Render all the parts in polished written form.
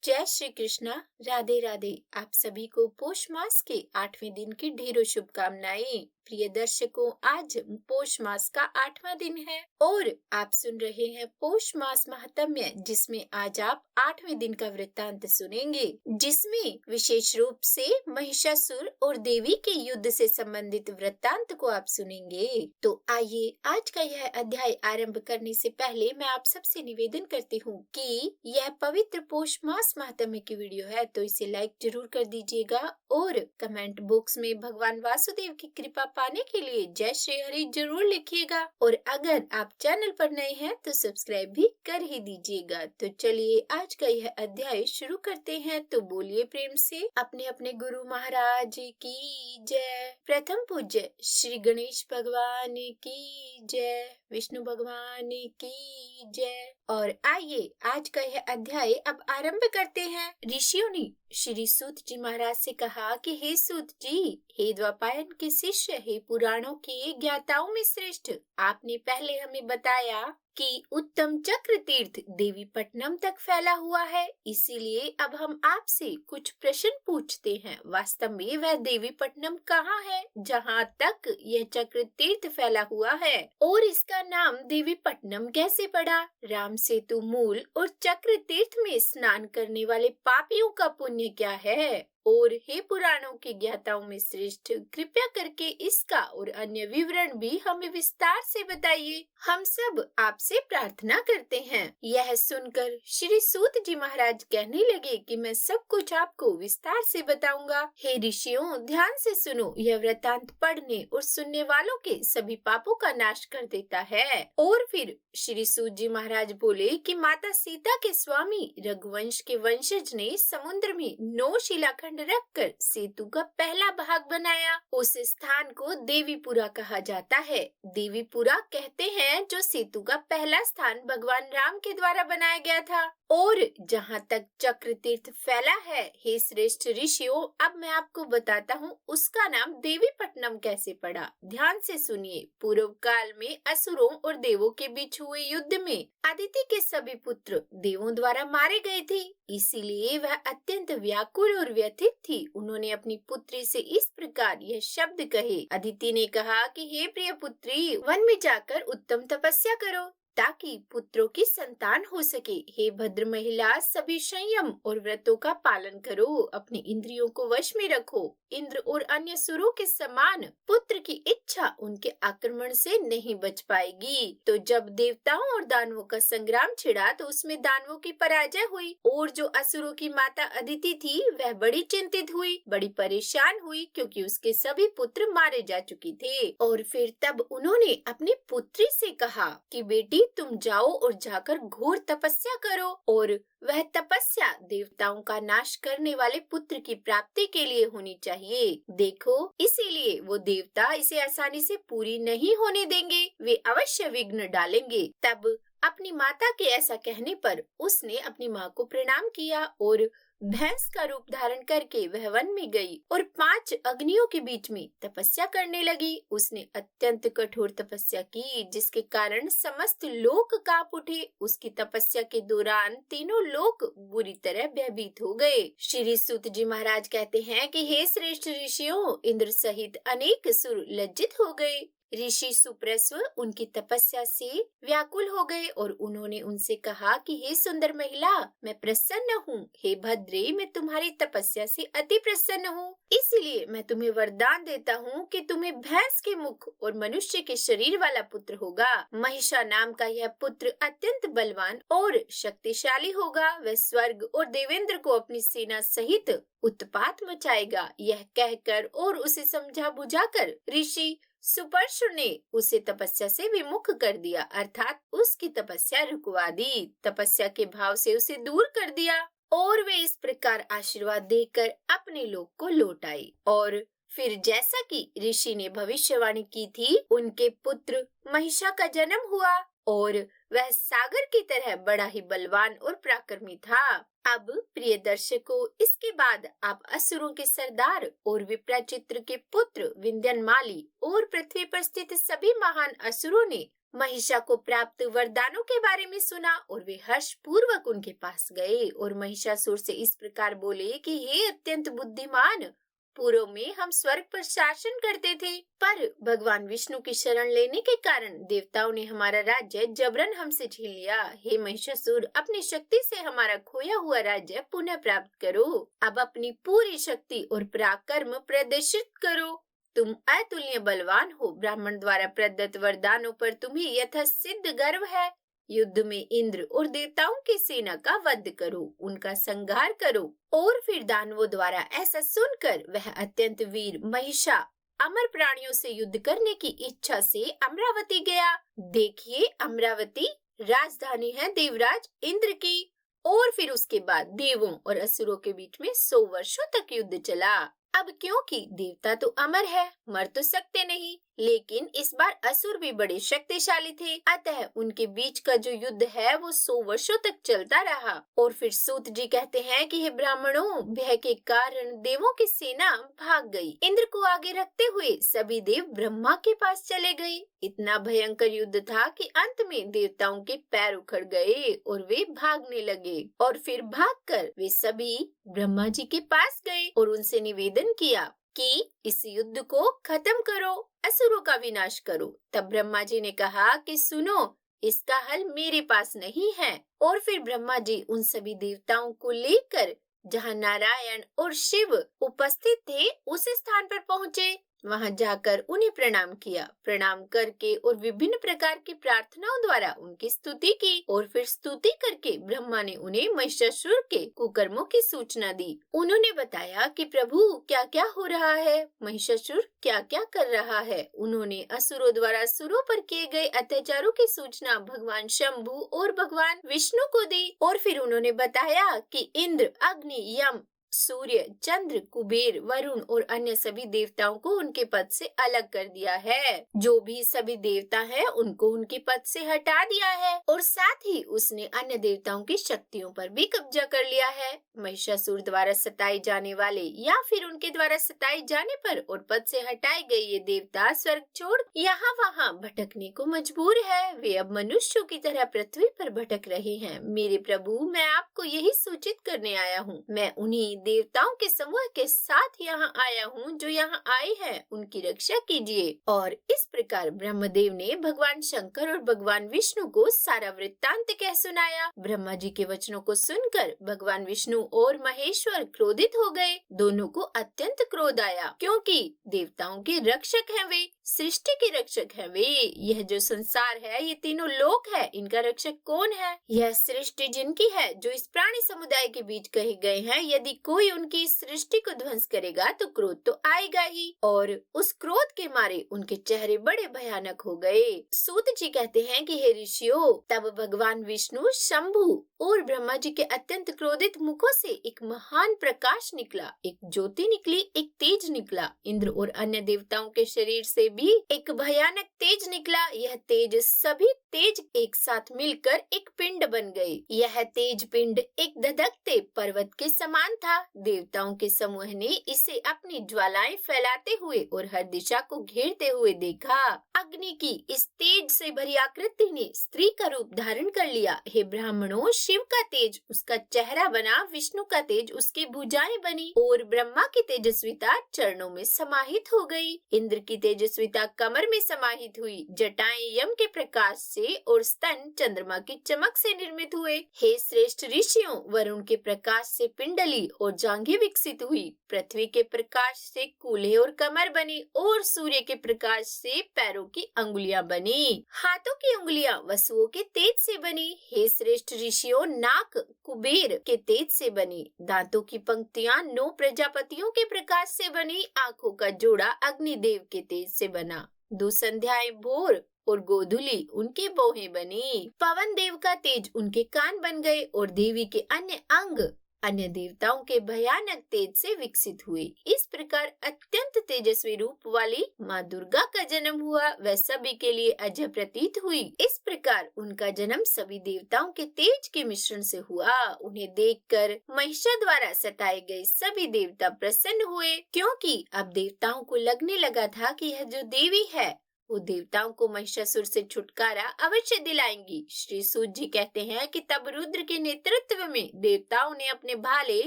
जय श्री कृष्णा। राधे राधे। आप सभी को पौष मास के 8वें दिन की ढेरों शुभकामनाएं। प्रिय दर्शकों, आज पौष मास का 8वां दिन है और आप सुन रहे हैं पौष मास महात्म्य, जिसमें आज आप 8वें दिन का वृत्तांत सुनेंगे, जिसमें विशेष रूप से महिषासुर और देवी के युद्ध से संबंधित वृत्तांत को आप सुनेंगे। तो आइए, आज का यह अध्याय आरंभ करने से पहले मैं आप सबसे निवेदन करती हूँ कि यह पवित्र पौष मास महात्म्य की वीडियो है तो इसे लाइक जरूर कर दीजिएगा और कमेंट बॉक्स में भगवान वासुदेव की कृपा पाने के लिए जय श्री हरि जरूर लिखिएगा। और अगर आप चैनल पर नए हैं तो सब्सक्राइब भी कर ही दीजिएगा। तो चलिए, आज का यह अध्याय शुरू करते हैं। तो बोलिए प्रेम से अपने अपने गुरु महाराज की जय। प्रथम पूज्य श्री गणेश भगवान की जय, विष्णु भगवान की जय। और आइए, आज का यह अध्याय अब आरंभ करते हैं। ऋषियों ने श्री सूत जी महाराज से कहा कि हे सूत जी, हे द्वापायन के शिष्य, हे पुराणों के ज्ञाताओं में श्रेष्ठ, आपने पहले हमें बताया कि उत्तम चक्र तीर्थ देवीपट्टनम तक फैला हुआ है, इसीलिए अब हम आपसे कुछ प्रश्न पूछते हैं। वास्तव में वह देवीपट्टनम कहाँ है जहाँ तक यह चक्र तीर्थ फैला हुआ है, और इसका नाम देवीपट्टनम कैसे पड़ा? राम सेतु मूल और चक्र तीर्थ में स्नान करने वाले पापियों का पुण्य क्या है? और हे पुराणों के ज्ञाताओं में श्रेष्ठ, कृपया करके इसका और अन्य विवरण भी हमें विस्तार से बताइए। हम सब आपसे प्रार्थना करते हैं। यह सुनकर श्री सूत जी महाराज कहने लगे कि मैं सब कुछ आपको विस्तार से बताऊंगा। हे ऋषियों, ध्यान से सुनो। यह वृत्तांत पढ़ने और सुनने वालों के सभी पापों का नाश कर देता है। और फिर श्री सूत जी महाराज बोले कि माता सीता के स्वामी रघुवंश के वंशज ने समुद्र में 9 शिलाखंड रखकर सेतु का पहला भाग बनाया। उस स्थान को देवीपुरा कहा जाता है। देवीपुरा कहते हैं जो सेतु का पहला स्थान भगवान राम के द्वारा बनाया गया था। और जहाँ तक चक्र तीर्थ फैला है, हे श्रेष्ठ ऋषियों, अब मैं आपको बताता हूँ उसका नाम देवीपट्टनम कैसे पड़ा। ध्यान से सुनिए। पूर्व काल में असुरों और देवों के बीच हुए युद्ध में अदिति के सभी पुत्र देवों द्वारा मारे गए थे, इसीलिए वह अत्यंत व्याकुल और व्यथित थी। उन्होंने अपनी पुत्री से इस प्रकार यह शब्द कहे। अदिति ने कहा कि हे प्रिय पुत्री, वन में जाकर उत्तम तपस्या करो ताकि पुत्रों की संतान हो सके। हे भद्र महिला, सभी संयम और व्रतों का पालन करो, अपनी इंद्रियों को वश में रखो। इंद्र और अन्य सुरों के समान पुत्र की इच्छा उनके आक्रमण से नहीं बच पाएगी। तो जब देवताओं और दानवों का संग्राम छिड़ा तो उसमें दानवों की पराजय हुई और जो असुरों की माता अदिति थी वह बड़ी चिंतित हुई, बड़ी परेशान हुई, क्योंकि उसके सभी पुत्र मारे जा चुके थे। और फिर तब उन्होंने अपनी पुत्री से कहा कि बेटी, तुम जाओ और जाकर घोर तपस्या करो, और वह तपस्या देवताओं का नाश करने वाले पुत्र की प्राप्ति के लिए होनी चाहिए। देखो, इसीलिए वो देवता इसे आसानी से पूरी नहीं होने देंगे, वे अवश्य विघ्न डालेंगे। तब अपनी माता के ऐसा कहने पर उसने अपनी माँ को प्रणाम किया और भैंस का रूप धारण करके वह वन में गई और 5 अग्नियों के बीच में तपस्या करने लगी। उसने अत्यंत कठोर तपस्या की, जिसके कारण समस्त लोक कांप उठे। उसकी तपस्या के दौरान तीनों लोक बुरी तरह भयभीत हो गए। श्री सूत जी महाराज कहते हैं कि हे श्रेष्ठ ऋषियों, इंद्र सहित अनेक सुर लज्जित हो गए। ऋषि सुप्रस्व उनकी तपस्या से व्याकुल हो गए और उन्होंने उनसे कहा कि हे सुंदर महिला, मैं प्रसन्न हूँ। हे भद्रे, मैं तुम्हारी तपस्या से अति प्रसन्न हूँ, इसलिए मैं तुम्हें वरदान देता हूँ कि तुम्हें भैंस के मुख और मनुष्य के शरीर वाला पुत्र होगा। महिषा नाम का यह पुत्र अत्यंत बलवान और शक्तिशाली होगा। वह स्वर्ग और देवेंद्र को अपनी सेना सहित उत्पात मचाएगा। यह कहकर और उसे समझा बुझाकर ऋषि सुपर्शु ने उसे तपस्या से विमुख कर दिया, अर्थात उसकी तपस्या रुकवा दी, तपस्या के भाव से उसे दूर कर दिया। और वे इस प्रकार आशीर्वाद देकर अपने लोक को लौट आए। और फिर जैसा कि ऋषि ने भविष्यवाणी की थी, उनके पुत्र महिषा का जन्म हुआ और वह सागर की तरह बड़ा ही बलवान और पराक्रमी था। अब प्रिय दर्शकों, इसके बाद आप असुरों के सरदार और विप्राचित्र के पुत्र विंध्यनमाली और पृथ्वी पर स्थित सभी महान असुरों ने महिषा को प्राप्त वरदानों के बारे में सुना और वे हर्ष पूर्वक उनके पास गए और महिषासुर से इस प्रकार बोले कि हे अत्यंत बुद्धिमान, पूर्व में हम स्वर्ग पर शासन करते थे, पर भगवान विष्णु की शरण लेने के कारण देवताओं ने हमारा राज्य जबरन हमसे छीन लिया। हे महिषासुर, अपनी शक्ति से हमारा खोया हुआ राज्य पुनः प्राप्त करो। अब अपनी पूरी शक्ति और पराक्रम प्रदर्शित करो। तुम अतुल्य बलवान हो। ब्राह्मण द्वारा प्रदत्त वरदानों पर तुम्हें यथासिद्ध गर्व है। युद्ध में इंद्र और देवताओं की सेना का वध करो, उनका संहार करो। और फिर दानवों द्वारा ऐसा सुनकर वह अत्यंत वीर महिषा अमर प्राणियों से युद्ध करने की इच्छा से अमरावती गया। देखिए, अमरावती राजधानी है देवराज इंद्र की। और फिर उसके बाद देवों और असुरों के बीच में 100 वर्षों तक युद्ध चला। अब क्योंकि देवता तो अमर है, मर तो सकते नहीं, लेकिन इस बार असुर भी बड़े शक्तिशाली थे, अतः उनके बीच का जो युद्ध है वो 100 वर्षों तक चलता रहा। और फिर सूत जी कहते हैं कि हे ब्राह्मणों, भय के कारण देवों की सेना भाग गई। इंद्र को आगे रखते हुए सभी देव ब्रह्मा के पास चले गए। इतना भयंकर युद्ध था कि अंत में देवताओं के पैर उखड़ गए और वे भागने लगे। और फिर भागकर वे सभी ब्रह्मा जी के पास गए और उनसे निवेदन किया कि इस युद्ध को खत्म करो, असुरों का विनाश करो। तब ब्रह्मा जी ने कहा कि सुनो, इसका हल मेरे पास नहीं है। और फिर ब्रह्मा जी उन सभी देवताओं को लेकर जहाँ नारायण और शिव उपस्थित थे उस स्थान पर पहुँचे। वहां जाकर उन्हें प्रणाम किया। प्रणाम करके और विभिन्न प्रकार की प्रार्थनाओं द्वारा उनकी स्तुति की। और फिर स्तुति करके ब्रह्मा ने उन्हें महिषासुर के कुकर्मों की सूचना दी। उन्होंने बताया कि प्रभु, क्या क्या हो रहा है, महिषासुर क्या क्या कर रहा है। उन्होंने असुरों द्वारा असुरों पर किए गए अत्याचारों की सूचना भगवान शंभु और भगवान विष्णु को दी। और फिर उन्होंने बताया कि इंद्र, अग्नि, यम, सूर्य, चंद्र, कुबेर, वरुण और अन्य सभी देवताओं को उनके पद से अलग कर दिया है। जो भी सभी देवता हैं, उनको उनके पद से हटा दिया है। और साथ ही उसने अन्य देवताओं की शक्तियों पर भी कब्जा कर लिया है। महिषासुर द्वारा सताए जाने वाले या फिर उनके द्वारा सताए जाने पर और पद से हटाए गए ये देवता स्वर्ग छोड़ यहाँ वहाँ भटकने को मजबूर है। वे अब मनुष्यों की तरह पृथ्वी पर भटक रहे हैं। मेरे प्रभु, मैं आपको यही सूचित करने आया हूँ। मैं उन्हीं देवताओं के समूह के साथ यहाँ आया हूँ जो यहाँ आए हैं, उनकी रक्षा कीजिए। और इस प्रकार ब्रह्मदेव ने भगवान शंकर और भगवान विष्णु को सारा वृत्तांत कह सुनाया। ब्रह्मा जी के वचनों को सुनकर भगवान विष्णु और महेश्वर क्रोधित हो गए। दोनों को अत्यंत क्रोध आया, क्योंकि देवताओं के रक्षक हैं वे, सृष्टि के रक्षक हैं वे। यह जो संसार है, ये तीनों लोक है, इनका रक्षक कौन है? यह सृष्टि जिनकी है, जो इस प्राणी समुदाय के बीच कहे गए हैं। यदि कोई उनकी इस सृष्टि को ध्वंस करेगा तो क्रोध तो आएगा ही। और उस क्रोध के मारे उनके चेहरे बड़े भयानक हो गए। सूत जी कहते हैं कि हे ऋषियों, तब भगवान विष्णु, शंभु और ब्रह्मा जी के अत्यंत क्रोधित मुखों से एक महान प्रकाश निकला, एक ज्योति निकली, एक तेज निकला। इंद्र और अन्य देवताओं के शरीर से भी एक भयानक तेज निकला। यह तेज सभी तेज एक साथ मिलकर एक पिंड बन गई। यह तेज पिंड एक धधकते पर्वत के समान था। देवताओं के समूह ने इसे अपनी ज्वालाएं फैलाते हुए और हर दिशा को घेरते हुए देखा। अग्नि की इस तेज से भरी आकृति ने स्त्री का रूप धारण कर लिया। हे ब्राह्मणों, शिव का तेज उसका चेहरा बना, विष्णु का तेज उसकी भुजाएं बनी और ब्रह्मा की तेजस्विता चरणों में समाहित हो गई। इंद्र की तेजस्विता कमर में समाहित हुई। जटाएं यम के प्रकाश से और स्तन चंद्रमा की चमक से निर्मित हुए। हे श्रेष्ठ ऋषियों, वरुण के प्रकाश से पिंडली और जांघें विकसित हुई। पृथ्वी के प्रकाश से कूल्हे और कमर बनी और सूर्य के प्रकाश से पैरों की अंगुलियां बनी। हाथों की अंगुलियां वसुओं के तेज से बनी। हे श्रेष्ठ ऋषियों, नाक कुबेर के तेज से बनी। दांतों की पंक्तियां 9 प्रजापतियों के प्रकाश से बनी। आंखों का जोड़ा अग्निदेव के तेज से बना। 2 संध्याएं भोर और गोधुली उनके बोहें बनी। पवन देव का तेज उनके कान बन गए और देवी के अन्य अंग अन्य देवताओं के भयानक तेज से विकसित हुए। इस प्रकार अत्यंत तेजस्वी रूप वाली माँ दुर्गा का जन्म हुआ। वह सभी के लिए अजय प्रतीत हुई। इस प्रकार उनका जन्म सभी देवताओं के तेज के मिश्रण से हुआ। उन्हें देखकर महिषा द्वारा सताए गए सभी देवता प्रसन्न हुए, क्योंकि अब देवताओं को लगने लगा था कि यह जो देवी है वो देवताओं को महिषासुर से छुटकारा अवश्य दिलाएंगी। श्री सूत जी कहते हैं कि तब रुद्र के नेतृत्व में देवताओं ने अपने भाले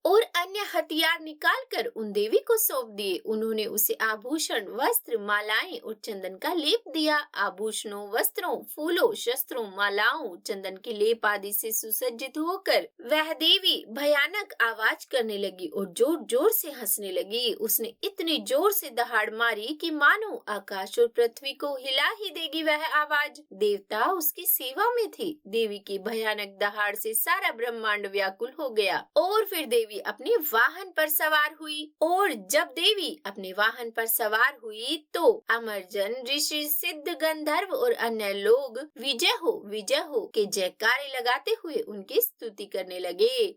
और अन्य हथियार निकालकर उन देवी को सौंप दिए। उन्होंने उसे आभूषण, वस्त्र, मालाएं और चंदन का लेप दिया। आभूषणों, वस्त्रों, फूलों, शस्त्रों, मालाओं, चंदन के लेप आदि से सुसज्जित होकर वह देवी भयानक आवाज करने लगी और जोर जोर से हंसने लगी। उसने इतनी जोर से दहाड़ मारी कि मानो आकाश और पृथ्वी को हिला ही देगी वह आवाज। देवता उसकी सेवा में थे। देवी की भयानक दहाड़ से सारा ब्रह्मांड व्याकुल हो गया और फिर देवी अपने वाहन पर सवार हुई। और जब देवी अपने वाहन पर सवार हुई तो अमरजन, ऋषि, सिद्ध, गंधर्व और अन्य लोग विजय हो के जयकारे लगाते हुए उनकी स्तुति करने लगे।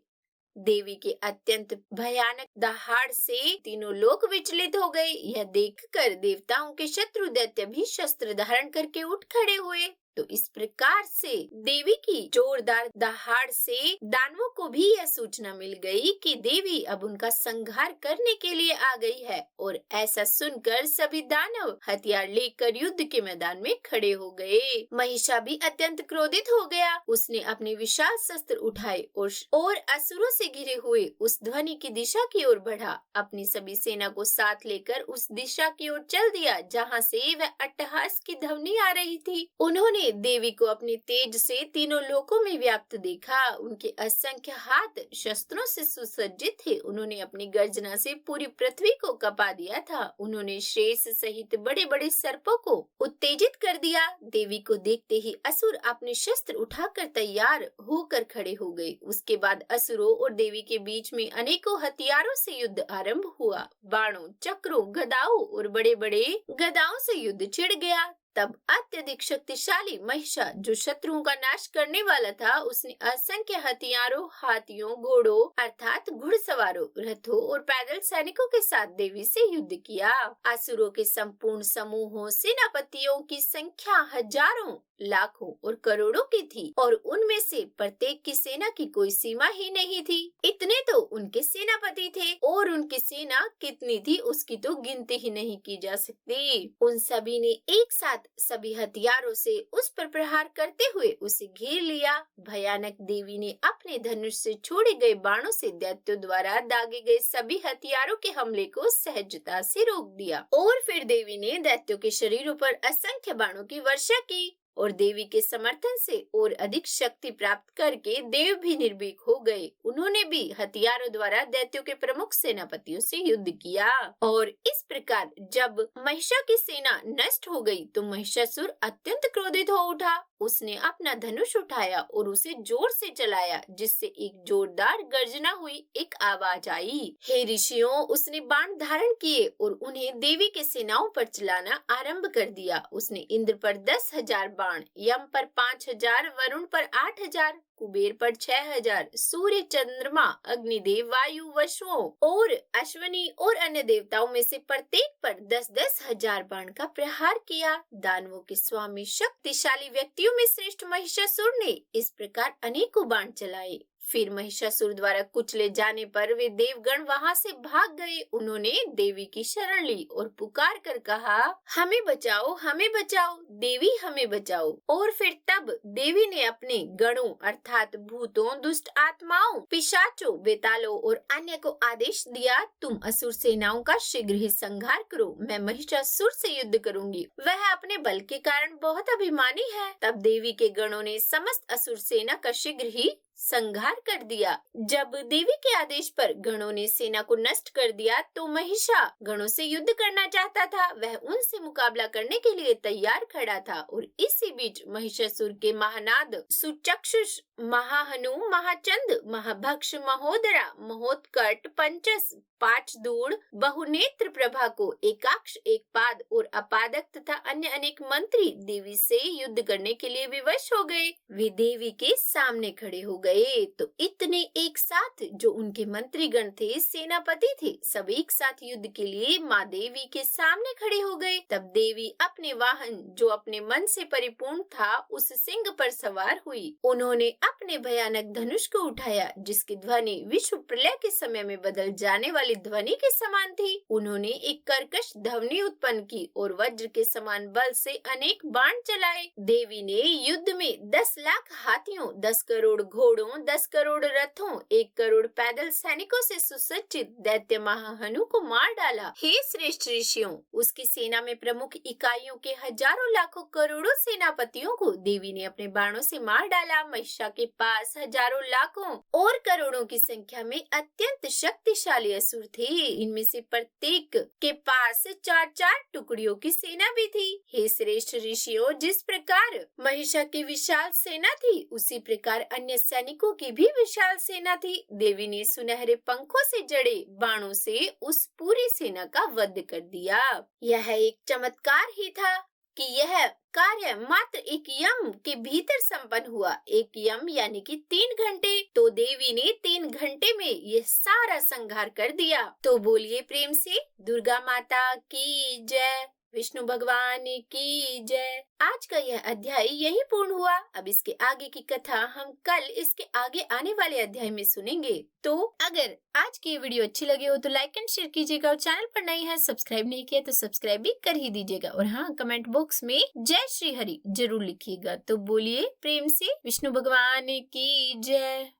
देवी के अत्यंत भयानक दहाड़ से तीनों लोग विचलित हो गए। यह देखकर देवताओं के शत्रु दैत्य भी शस्त्र धारण करके उठ खड़े हुए। तो इस प्रकार से देवी की जोरदार दहाड़ से दानवों को भी यह सूचना मिल गई कि देवी अब उनका संहार करने के लिए आ गई है। और ऐसा सुनकर सभी दानव हथियार लेकर युद्ध के मैदान में खड़े हो गए। महिषा भी अत्यंत क्रोधित हो गया। उसने अपने विशाल शस्त्र उठाए और असुरों से घिरे हुए उस ध्वनि की दिशा की ओर बढ़ा। अपनी सभी सेना को साथ लेकर उस दिशा की ओर चल दिया जहाँ से वह अट्टहास की ध्वनि आ रही थी। उन्होंने देवी को अपने तेज से तीनों लोकों में व्याप्त देखा। उनके असंख्य हाथ शस्त्रों से सुसज्जित थे। उन्होंने अपनी गर्जना से पूरी पृथ्वी को कपा दिया था। उन्होंने शेष सहित बड़े बड़े सर्पों को उत्तेजित कर दिया। देवी को देखते ही असुर अपने शस्त्र उठाकर तैयार होकर खड़े हो गए। उसके बाद असुरों और देवी के बीच में अनेकों हथियारों से युद्ध आरंभ हुआ। बाणों, चक्रों, गदाओं और बड़े बड़े गदाओं से युद्ध छिड़ गया। तब अत्यधिक शक्तिशाली महिषा, जो शत्रुओं का नाश करने वाला था, उसने असंख्य हथियारों, हाथियों, घोड़ों अर्थात घुड़सवारों, रथों और पैदल सैनिकों के साथ देवी से युद्ध किया। असुरों के संपूर्ण समूहों, सेनापतियों की संख्या हजारों, लाखों और करोड़ों की थी और उनमें से प्रत्येक की सेना की कोई सीमा ही नहीं थी। इतने तो उनके सेनापति थे और उनकी सेना कितनी थी उसकी तो गिनती ही नहीं की जा सकती। उन सभी ने एक साथ सभी हथियारों से उस पर प्रहार करते हुए उसे घेर लिया। भयानक देवी ने अपने धनुष से छोड़े गए बाणों से दैत्यों द्वारा दागे गए सभी हथियारों के हमले को सहजता से रोक दिया और फिर देवी ने दैत्यों के शरीरों पर असंख्य बाणों की वर्षा की और देवी के समर्थन से और अधिक शक्ति प्राप्त करके देव भी निर्भीक हो गए। उन्होंने भी हथियारों द्वारा दैत्यों के प्रमुख सेनापतियों से युद्ध किया और इस प्रकार जब महिषा की सेना नष्ट हो गई तो महिषासुर अत्यंत क्रोधित हो उठा। उसने अपना धनुष उठाया और उसे जोर से चलाया जिससे एक जोरदार गर्जना हुई, एक आवाज आई। हे ऋषियों, उसने बाण धारण किए और उन्हें देवी के सेनाओं पर चलाना आरंभ कर दिया। उसने इंद्र पर 10,000 बाण, यम पर 5,000, वरुण पर 8,000, कुबेर पर 6,000, सूर्य, चंद्रमा, अग्निदेव, वायु, वसुओं और अश्वनी और अन्य देवताओं में से प्रत्येक पर 10-10 हजार बाण का प्रहार किया। दानवों के स्वामी शक्तिशाली व्यक्तियों में श्रेष्ठ महिषासुर ने इस प्रकार अनेकों बाण चलाए। फिर महिषासुर द्वारा कुचले जाने पर वे देवगण वहां से भाग गए। उन्होंने देवी की शरण ली और पुकार कर कहा, हमें बचाओ, हमें बचाओ, देवी हमें बचाओ। और फिर तब देवी ने अपने गणों अर्थात भूतों, दुष्ट आत्माओं, पिशाचों, बेतालों और अन्य को आदेश दिया, तुम असुर सेनाओं का शीघ्र ही संहार करो, मैं महिषासुर से युद्ध करूंगी। वह अपने बल के कारण बहुत अभिमानी है। तब देवी के गणों ने समस्त असुर सेना का शीघ्र ही संहार कर दिया। जब देवी के आदेश पर गणों ने सेना को नष्ट कर दिया तो महिषा गणों से युद्ध करना चाहता था। वह उनसे मुकाबला करने के लिए तैयार खड़ा था और इसी बीच महिषासुर के महानाद, सुचक्षुष, महाहनु, महाचंद, महाभक्ष, महोदरा, महोत्कट, पंचस, पांच दूड़, बहुनेत्र प्रभा को एकाक्ष, एक पाद और अपादक तथा अन्य अनेक मंत्री देवी से युद्ध करने के लिए विवश हो गए। वे देवी के सामने खड़े हो गए गए तो इतने एक साथ जो उनके मंत्रीगण थे, सेनापति थे, सब एक साथ युद्ध के लिए माँ देवी के सामने खड़े हो गए। तब देवी अपने वाहन जो अपने मन से परिपूर्ण था उस सिंह पर सवार हुई। उन्होंने अपने भयानक धनुष को उठाया जिसकी ध्वनि विश्व प्रलय के समय में बदल जाने वाली ध्वनि के समान थी। उन्होंने एक कर्कश ध्वनि उत्पन्न की और वज्र के समान बल से अनेक बाण चलाए। देवी ने युद्ध में 10 लाख हाथियों, 10 करोड़ घोड़ों, 10 करोड़ रथों, 1 करोड़ पैदल सैनिकों से सुसज्जित दैत्य महाहनु को मार डाला। हे श्रेष्ठ ऋषियों, उसकी सेना में प्रमुख इकाइयों के हजारों लाखों करोड़ों सेनापतियों को देवी ने अपने बाणों से मार डाला। महिषा के पास हजारों लाखों और करोड़ों की संख्या में अत्यंत शक्तिशाली असुर थे। इनमें से प्रत्येक के पास 4-4 टुकड़ियों की सेना भी थी। हे श्रेष्ठ ऋषियों, जिस प्रकार महिषा की विशाल सेना थी उसी प्रकार अन्य सैनिकों की भी विशाल सेना थी। देवी ने सुनहरे पंखों से जड़े बाणों से उस पूरी सेना का वध कर दिया। यह एक चमत्कार ही था कि यह कार्य मात्र एक यम के भीतर संपन्न हुआ। एक यम यानी कि 3 घंटे। तो देवी ने 3 घंटे में यह सारा संहार कर दिया। तो बोलिए प्रेम से दुर्गा माता की जय, विष्णु भगवान की जय। आज का यह अध्याय यही पूर्ण हुआ। अब इसके आगे की कथा हम कल इसके आगे आने वाले अध्याय में सुनेंगे। तो अगर आज की वीडियो अच्छी लगी हो तो लाइक एंड शेयर कीजिएगा और चैनल पर नए हैं सब्सक्राइब नहीं किया तो सब्सक्राइब भी कर ही दीजिएगा। और हाँ, कमेंट बॉक्स में जय श्री हरि जरूर लिखिएगा। तो बोलिए प्रेम से विष्णु भगवान की जय।